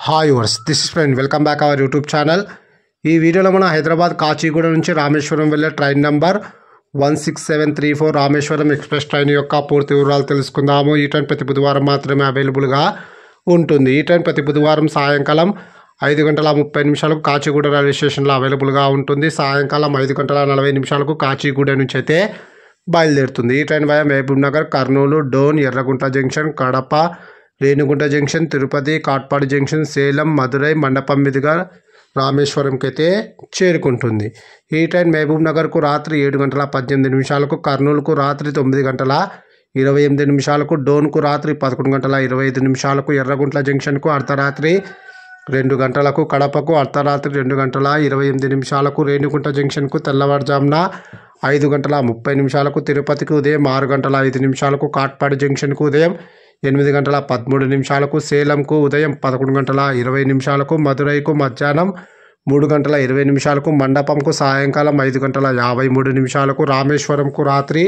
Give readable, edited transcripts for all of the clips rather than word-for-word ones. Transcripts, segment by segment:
Hi వర్స్ this is friend welcome back our YouTube channel. ఈ వీడియోలో మనం హైదరాబాద్ కాచిగూడ నుంచి రామేశ్వరం వెళ్ళే train number 16734 Rameswaram express train యొక్క పూర్తి వివరాలు తెలుసుకుందాము. ఈ ట్రైన్ ప్రతి బుధవారం మాత్రమే అవైలబుల్గా ఉంటుంది. ఈ ట్రైన్ ప్రతి బుధవారం సాయంకాలం 5:30 కాచిగూడ రైల్వే స్టేషన్లో అవైలబుల్గా ఉంటుంది. సాయంకాలం 5:40 కాచిగూడ నుంచి అయితే బయలుదేరుతుంది. ఈ train via Mahabubnagar, Kurnool, Dhone, Yerraguntla junction, Kadapa, Renigunta junction, Tirupati, Katpadi junction, Salem, Madurai, Mandapam మీదుగా రామేశ్వరంకి అయితే చేరుకుంటుంది. ఈ ట్రైన్ మహబూబ్ నగర్కు రాత్రి 7:18, కర్నూలుకు రాత్రి 9:28, డోన్కు రాత్రి 11:25, ఎర్రగుంట్ల జంక్షన్కు అర్ధరాత్రి 2 గంటలకు, కడపకు అర్ధరాత్రి 2:28, రేణిగుంట జంక్షన్కు తెల్లవారుజామున 5:30, తిరుపతికి ఉదయం 6:05, కాట్పాడి జంక్షన్కు ఉదయం 8:13, సేలంకు ఉదయం 11:20, మదురైకు మధ్యాహ్నం 3:20, మండపంకు సాయంకాలం 5:53, రామేశ్వరంకు రాత్రి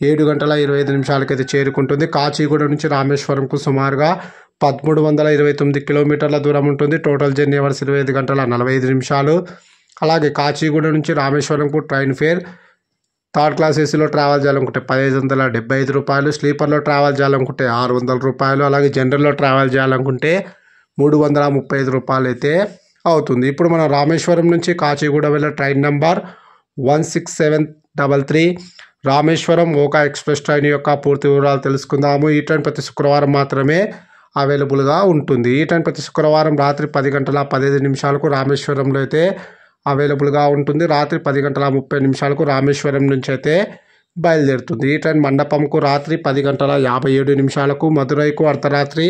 7:25 అయితే చేరుకుంటుంది. కాచిగూడ నుంచి రామేశ్వరంకు సుమారుగా 1329 కిలోమీటర్ల దూరం ఉంటుంది. Total journey hours 25:45. అలాగే కాచిగూడ నుంచి రామేశ్వరంకు ట్రైన్ ఫేర్ థర్డ్ క్లాస్ ఏసీలో ట్రావెల్ చేయాలనుకుంటే 1575 రూపాయలు, స్లీపర్లో ట్రావెల్ చేయాలనుకుంటే 600 రూపాయలు, అలాగే జనరల్లో ట్రావెల్ చేయాలనుకుంటే 335 రూపాయలు అయితే అవుతుంది. ఇప్పుడు మనం రామేశ్వరం నుంచి కాచిగూడ వెళ్ళే train number 16733 Rameswaram Okha express train యొక్క పూర్తి వివరాలు తెలుసుకుందాము. ఈ ట్రైన్ ప్రతి శుక్రవారం మాత్రమే అవైలబుల్గా ఉంటుంది. ఈ ట్రైన్ ప్రతి శుక్రవారం రాత్రి 10:15 రామేశ్వరంలో అయితే అవైలబుల్గా ఉంటుంది. రాత్రి 10:30 రామేశ్వరం నుంచి అయితే బయలుదేరుతుంది. ఈ ట్రైన్ మండపంకు రాత్రి 10:57, మదురైకు అర్ధరాత్రి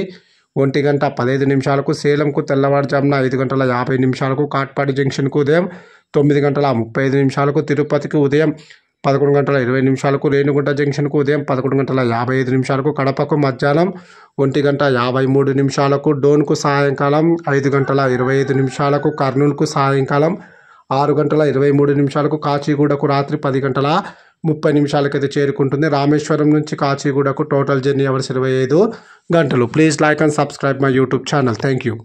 1:15, సేలంకు తెల్లవారుజామున 5:50, కాట్పాడి జంక్షన్కు ఉదయం 9:35, తిరుపతికి ఉదయం 11:20, రేణిగుంట జంక్షన్కు ఉదయం 11:55, కడపకు మధ్యాహ్నం 1:53, డోన్కు సాయంకాలం 5:25, కర్నూలుకు సాయంకాలం 6:23, కాచిగూడకు రాత్రి 10:30 అయితే చేరుకుంటుంది. రామేశ్వరం నుంచి కాచిగూడకు టోటల్ జర్నీ అవర్స్ 25 గంటలు. Please like and subscribe my YouTube channel. Thank you.